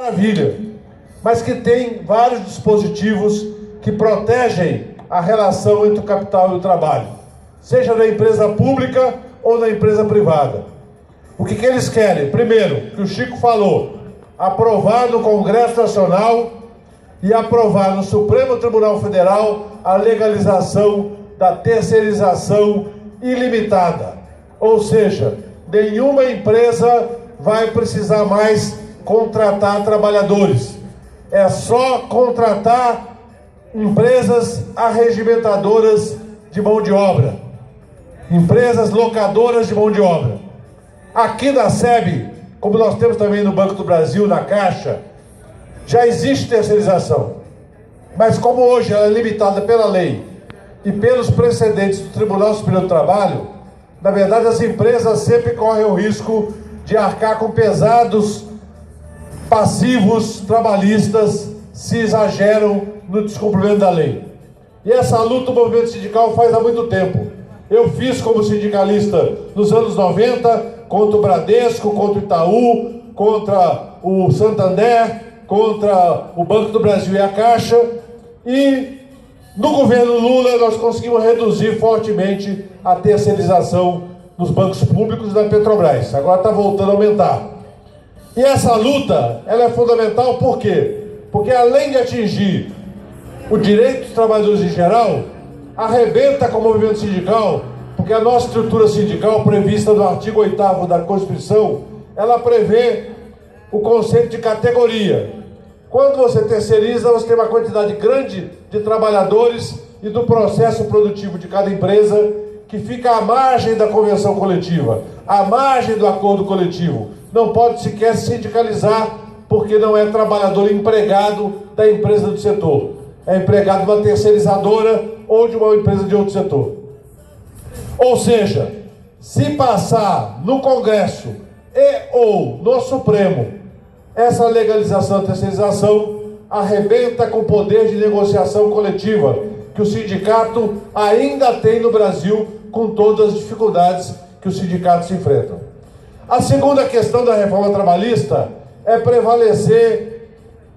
maravilha, mas que tem vários dispositivos que protegem a relação entre o capital e o trabalho, seja na empresa pública ou na empresa privada. O que eles querem? Primeiro, que o Chico falou, aprovar no Congresso Nacional e aprovar no Supremo Tribunal Federal a legalização da terceirização ilimitada. Ou seja, nenhuma empresa vai precisar mais contratar trabalhadores. É só contratar empresas arregimentadoras de mão de obra, empresas locadoras de mão de obra. Aqui na SEB, como nós temos também no Banco do Brasil, na Caixa, já existe terceirização. Mas como hoje ela é limitada pela lei e pelos precedentes do Tribunal Superior do Trabalho, na verdade as empresas sempre correm o risco de arcar com pesados passivos trabalhistas se exageram no descumprimento da lei. E essa luta o movimento sindical faz há muito tempo. Eu fiz como sindicalista nos anos 90, contra o Bradesco, contra o Itaú, contra o Santander, contra o Banco do Brasil e a Caixa. E no governo Lula nós conseguimos reduzir fortemente a terceirização nos bancos públicos e da Petrobras. Agora está voltando a aumentar. E essa luta, ela é fundamental por quê? Porque além de atingir o direito dos trabalhadores em geral, arrebenta com o movimento sindical, porque a nossa estrutura sindical prevista no artigo 8º da Constituição, ela prevê o conceito de categoria. Quando você terceiriza, você tem uma quantidade grande de trabalhadores e do processo produtivo de cada empresa que fica à margem da convenção coletiva, à margem do acordo coletivo. Não pode sequer sindicalizar porque não é trabalhador empregado da empresa do setor. É empregado de uma terceirizadora ou de uma empresa de outro setor. Ou seja, se passar no Congresso e ou no Supremo essa legalização da terceirização, arrebenta com o poder de negociação coletiva que o sindicato ainda tem no Brasil, com todas as dificuldades que os sindicatos enfrentam. A segunda questão da reforma trabalhista é prevalecer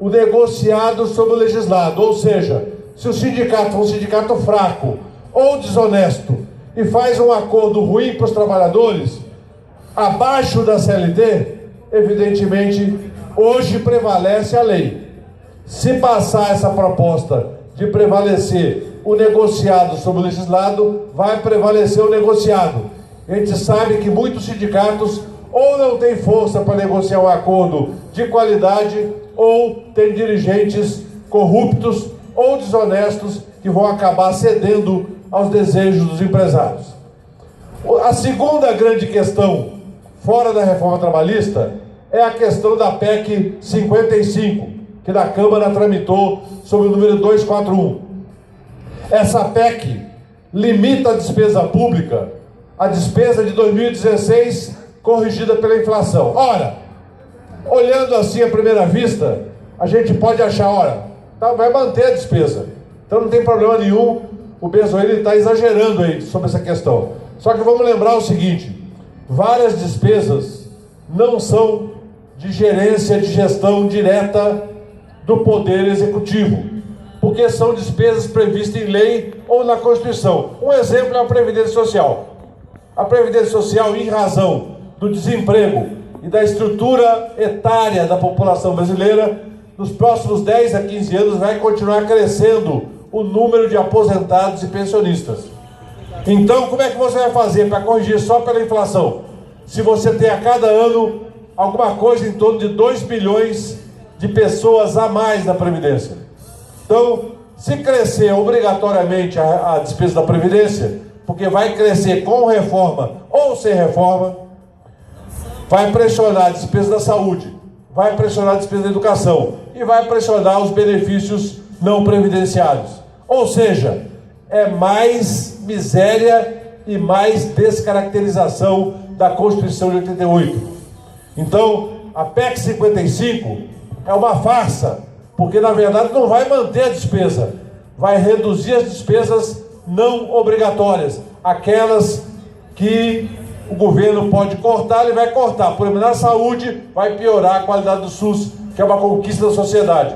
o negociado sobre o legislado, ou seja, se o sindicato for um sindicato fraco ou desonesto e faz um acordo ruim para os trabalhadores, abaixo da CLT, evidentemente, hoje prevalece a lei. Se passar essa proposta de prevalecer o negociado sobre o legislado, vai prevalecer o negociado. A gente sabe que muitos sindicatos ou não têm força para negociar um acordo de qualidade, ou tem dirigentes corruptos ou desonestos que vão acabar cedendo aos desejos dos empresários. A segunda grande questão, fora da reforma trabalhista, é a questão da PEC 55, que na Câmara tramitou sob o número 241. Essa PEC limita a despesa pública, a despesa de 2016 corrigida pela inflação. Ora, olhando assim à primeira vista, a gente pode achar, ora, vai manter a despesa, então não tem problema nenhum, o Bezerra está exagerando aí sobre essa questão. Só que vamos lembrar o seguinte, várias despesas não são de gerência, de gestão direta do Poder Executivo, porque são despesas previstas em lei ou na Constituição. Um exemplo é a Previdência Social. A Previdência Social, em razão do desemprego e da estrutura etária da população brasileira, nos próximos 10 a 15 anos vai continuar crescendo o número de aposentados e pensionistas. Então, como é que você vai fazer para corrigir só pela inflação? Se você tem a cada ano alguma coisa em torno de 2 milhões de pessoas a mais na Previdência. Então, se crescer obrigatoriamente a despesa da Previdência, porque vai crescer com reforma ou sem reforma, vai pressionar a despesa da saúde, vai pressionar a despesa da educação e vai pressionar os benefícios não previdenciários. Ou seja, é mais miséria e mais descaracterização da Constituição de 88. Então, a PEC 55 é uma farsa, porque na verdade não vai manter a despesa, vai reduzir as despesas não obrigatórias, aquelas que o governo pode cortar, ele vai cortar. Por exemplo, na saúde, vai piorar a qualidade do SUS que é uma conquista da sociedade.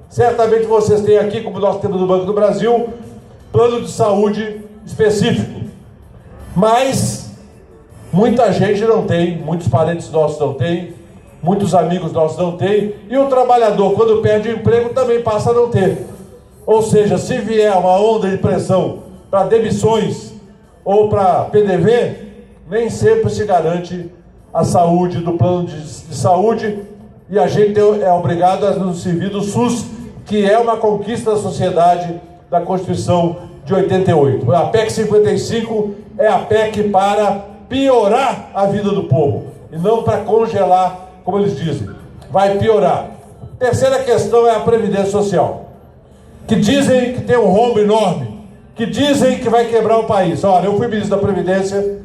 Certamente vocês têm aqui, como nós temos no Banco do Brasil, plano de saúde específico. Mas muita gente não tem, muitos parentes nossos não têm, muitos amigos nossos não têm, e o trabalhador, quando perde o emprego, também passa a não ter. Ou seja, se vier uma onda de pressão para demissões ou para PDV, nem sempre se garante a saúde do plano de saúde, e a gente é obrigado a nos servir do SUS, que é uma conquista da sociedade da Constituição de 88. A PEC 55 é a PEC para piorar a vida do povo, e não para congelar, como eles dizem. Vai piorar. Terceira questão é a Previdência Social, que dizem que tem um rombo enorme, que dizem que vai quebrar o país. Olha, eu fui ministro da Previdência,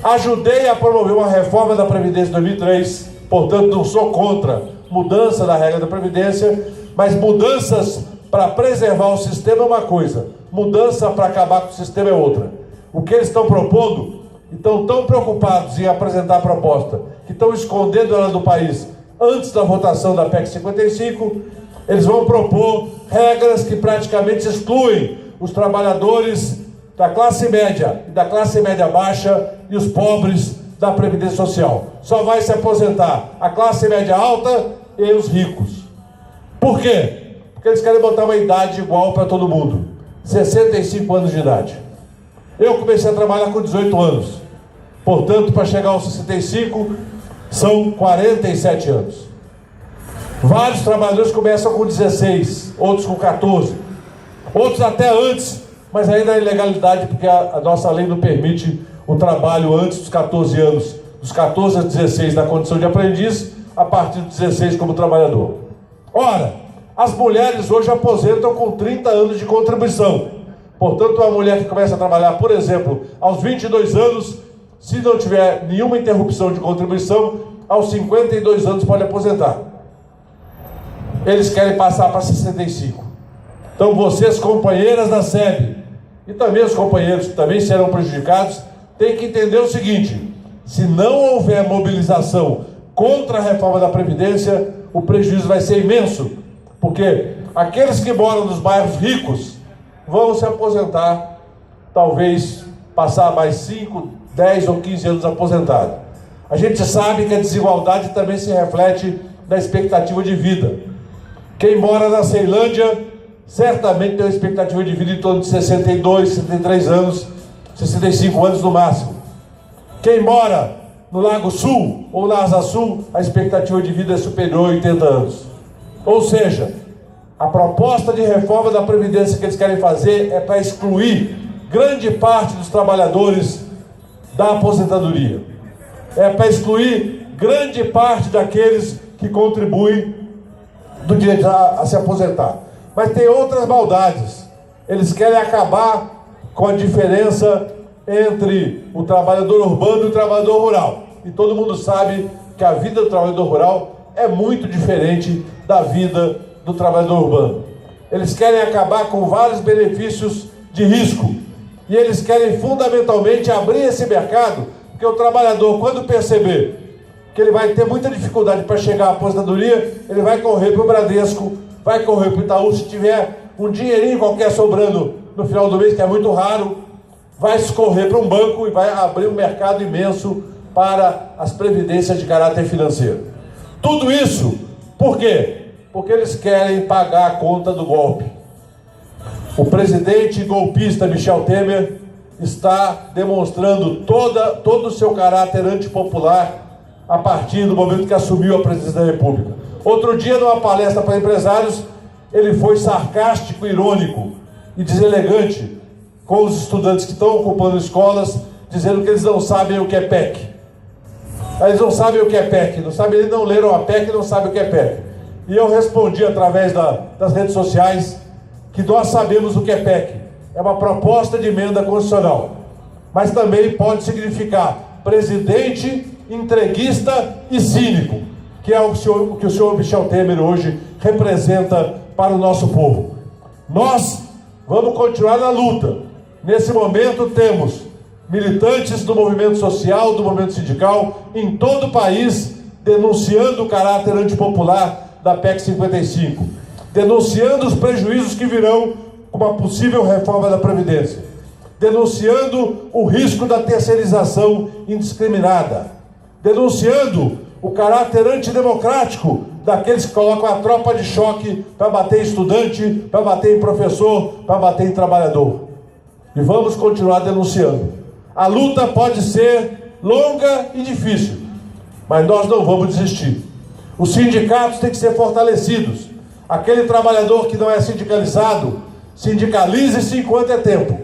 ajudei a promover uma reforma da Previdência em 2003, portanto não sou contra mudança da regra da Previdência, mas mudanças para preservar o sistema é uma coisa, mudança para acabar com o sistema é outra. O que eles estão propondo, estão tão preocupados em apresentar a proposta, que estão escondendo ela do país antes da votação da PEC 55, eles vão propor regras que praticamente excluem os trabalhadores da classe média e da classe média baixa e os pobres da Previdência Social. Só vai se aposentar a classe média alta e os ricos. Por quê? Porque eles querem botar uma idade igual para todo mundo. 65 anos de idade. Eu comecei a trabalhar com 18 anos. Portanto, para chegar aos 65, são 47 anos. Vários trabalhadores começam com 16, outros com 14, outros até antes, mas ainda é ilegalidade, porque a nossa lei não permite o trabalho antes dos 14 anos, dos 14 a 16 na condição de aprendiz, a partir dos 16 como trabalhador. Ora, as mulheres hoje aposentam com 30 anos de contribuição. Portanto, uma mulher que começa a trabalhar, por exemplo, aos 22 anos, se não tiver nenhuma interrupção de contribuição, aos 52 anos pode aposentar. Eles querem passar para 65. Então vocês, companheiras da SEB, e também os companheiros que também serão prejudicados, têm que entender o seguinte: se não houver mobilização contra a reforma da Previdência, o prejuízo vai ser imenso, porque aqueles que moram nos bairros ricos vão se aposentar, talvez passar mais 5, 10 ou 15 anos aposentado. A gente sabe que a desigualdade também se reflete na expectativa de vida. Quem mora na Ceilândia certamente tem uma expectativa de vida em torno de 62, 63 anos, 65 anos no máximo. Quem mora no Lago Sul ou na Asa Sul, a expectativa de vida é superior a 80 anos. Ou seja, a proposta de reforma da Previdência que eles querem fazer é para excluir grande parte dos trabalhadores da aposentadoria. É para excluir grande parte daqueles que contribuem do direito a se aposentar. Mas tem outras maldades. Eles querem acabar com a diferença entre o trabalhador urbano e o trabalhador rural. E todo mundo sabe que a vida do trabalhador rural é muito diferente da vida do trabalhador urbano. Eles querem acabar com vários benefícios de risco. E eles querem fundamentalmente abrir esse mercado, porque o trabalhador, quando perceber que ele vai ter muita dificuldade para chegar à aposentadoria, ele vai correr para o Bradesco, vai correr para o Itaú, se tiver um dinheirinho qualquer sobrando no final do mês, que é muito raro, vai escorrer para um banco e vai abrir um mercado imenso para as previdências de caráter financeiro. Tudo isso, por quê? Porque eles querem pagar a conta do golpe. O presidente golpista Michel Temer está demonstrando todo o seu caráter antipopular a partir do momento que assumiu a presidência da República. Outro dia, numa palestra para empresários, ele foi sarcástico, irônico e deselegante com os estudantes que estão ocupando escolas, dizendo que eles não sabem o que é PEC. Eles não sabem o que é PEC, eles não leram a PEC e não sabem o que é PEC. E eu respondi através das redes sociais que nós sabemos o que é PEC. É uma proposta de emenda constitucional, mas também pode significar presidente entreguista e cínico, que é o que o senhor Michel Temer hoje representa para o nosso povo. Nós vamos continuar na luta. Nesse momento temos militantes do movimento social, do movimento sindical, em todo o país, denunciando o caráter antipopular da PEC 55, denunciando os prejuízos que virão com uma possível reforma da Previdência, denunciando o risco da terceirização indiscriminada, denunciando o caráter antidemocrático daqueles que colocam a tropa de choque para bater em estudante, para bater em professor, para bater em trabalhador. E vamos continuar denunciando. A luta pode ser longa e difícil, mas nós não vamos desistir. Os sindicatos têm que ser fortalecidos. Aquele trabalhador que não é sindicalizado, sindicalize-se enquanto é tempo.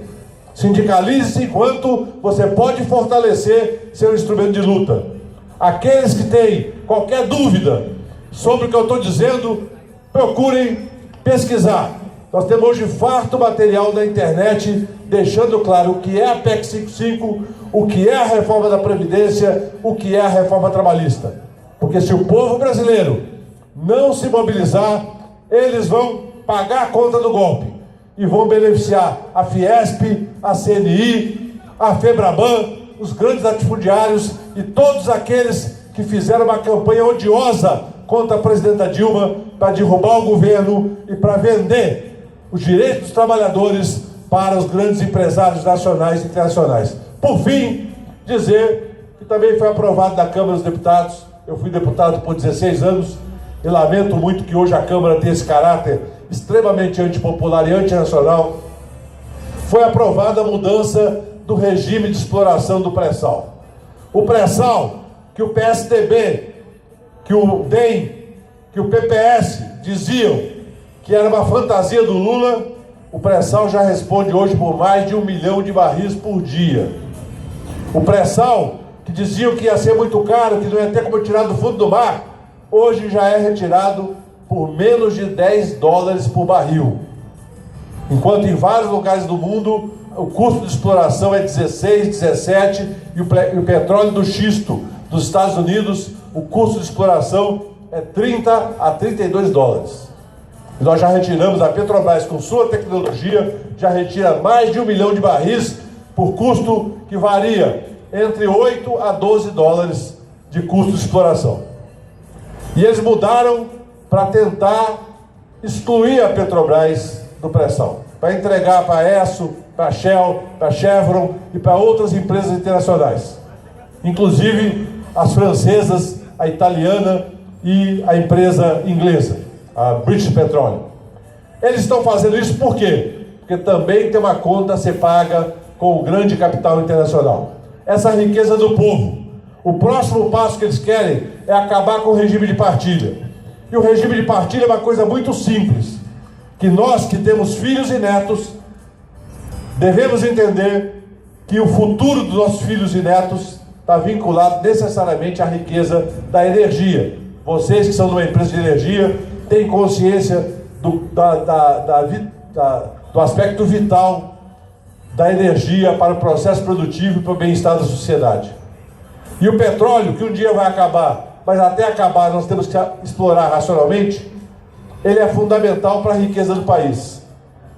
Sindicalize-se enquanto você pode fortalecer seu instrumento de luta. Aqueles que têm qualquer dúvida sobre o que eu estou dizendo, procurem pesquisar. Nós temos hoje farto material na internet, deixando claro o que é a PEC 55, o que é a reforma da Previdência, o que é a reforma trabalhista. Porque se o povo brasileiro não se mobilizar, eles vão pagar a conta do golpe e vão beneficiar a Fiesp, a CNI, a Febraban, os grandes latifundiários e todos aqueles que fizeram uma campanha odiosa contra a presidenta Dilma para derrubar o governo e para vender os direitos dos trabalhadores para os grandes empresários nacionais e internacionais. Por fim, dizer que também foi aprovado na Câmara dos Deputados. Eu fui deputado por 16 anos e lamento muito que hoje a Câmara tenha esse caráter extremamente antipopular e antinacional. Foi aprovada a mudança do regime de exploração do pré-sal. O pré-sal que o PSDB, que o DEM, que o PPS diziam que era uma fantasia do Lula, o pré-sal já responde hoje por mais de 1 milhão de barris por dia. O pré-sal, que diziam que ia ser muito caro, que não ia ter como tirar do fundo do mar, hoje já é retirado por menos de 10 dólares por barril. Enquanto em vários lugares do mundo, o custo de exploração é 16, 17, e o petróleo do xisto dos Estados Unidos, o custo de exploração é 30 a 32 dólares. E nós já retiramos, a Petrobras, com sua tecnologia, já retira mais de 1 milhão de barris por custo que varia entre 8 a 12 dólares de custo de exploração. E eles mudaram para tentar excluir a Petrobras do pré-sal, para entregar para a Esso, para a Shell, para a Chevron e para outras empresas internacionais, inclusive as francesas, a italiana e a empresa inglesa, a British Petroleum. Eles estão fazendo isso por quê? Porque também tem uma conta a ser paga com o grande capital internacional. Essa riqueza do povo. O próximo passo que eles querem é acabar com o regime de partilha. E o regime de partilha é uma coisa muito simples, que nós que temos filhos e netos devemos entender que o futuro dos nossos filhos e netos está vinculado necessariamente à riqueza da energia. Vocês que são de uma empresa de energia têm consciência do aspecto vital da energia para o processo produtivo e para o bem-estar da sociedade. E o petróleo, que um dia vai acabar, mas até acabar nós temos que explorar racionalmente, ele é fundamental para a riqueza do país.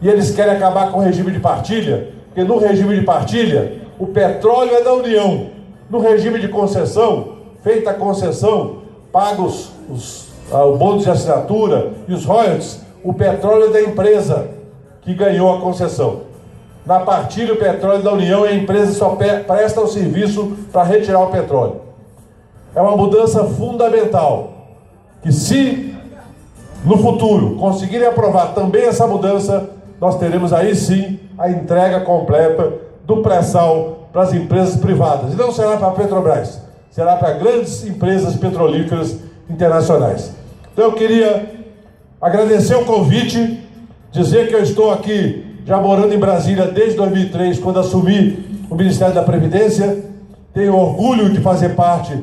E eles querem acabar com o regime de partilha, porque no regime de partilha, o petróleo é da União. No regime de concessão, feita a concessão, pagos o bônus de assinatura e os royalties, o petróleo é da empresa que ganhou a concessão. Na partilha, o petróleo é da União e a empresa só presta o serviço para retirar o petróleo. É uma mudança fundamental, que se no futuro conseguirem aprovar também essa mudança, nós teremos aí sim a entrega completa do pré-sal para as empresas privadas. E não será para a Petrobras, será para grandes empresas petrolíferas internacionais. Então eu queria agradecer o convite, dizer que eu estou aqui já morando em Brasília desde 2003, quando assumi o Ministério da Previdência. Tenho orgulho de fazer parte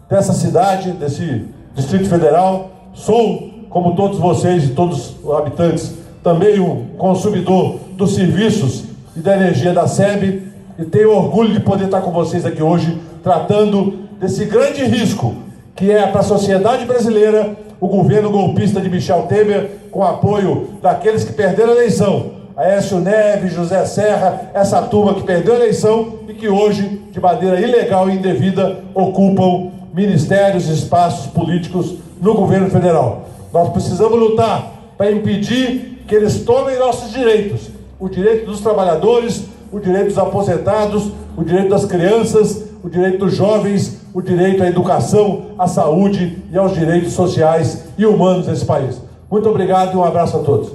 dessa cidade, desse Distrito Federal. Sou, como todos vocês e todos os habitantes, também um consumidor dos serviços e da energia da SEB, e tenho orgulho de poder estar com vocês aqui hoje, tratando desse grande risco que é para a sociedade brasileira o governo golpista de Michel Temer, com apoio daqueles que perderam a eleição, Aécio Neves, José Serra, essa turma que perdeu a eleição e que hoje, de maneira ilegal e indevida, ocupam ministérios e espaços políticos no governo federal. Nós precisamos lutar para impedir que eles tomem nossos direitos. O direito dos trabalhadores, o direito dos aposentados, o direito das crianças, o direito dos jovens, o direito à educação, à saúde e aos direitos sociais e humanos desse país. Muito obrigado e um abraço a todos.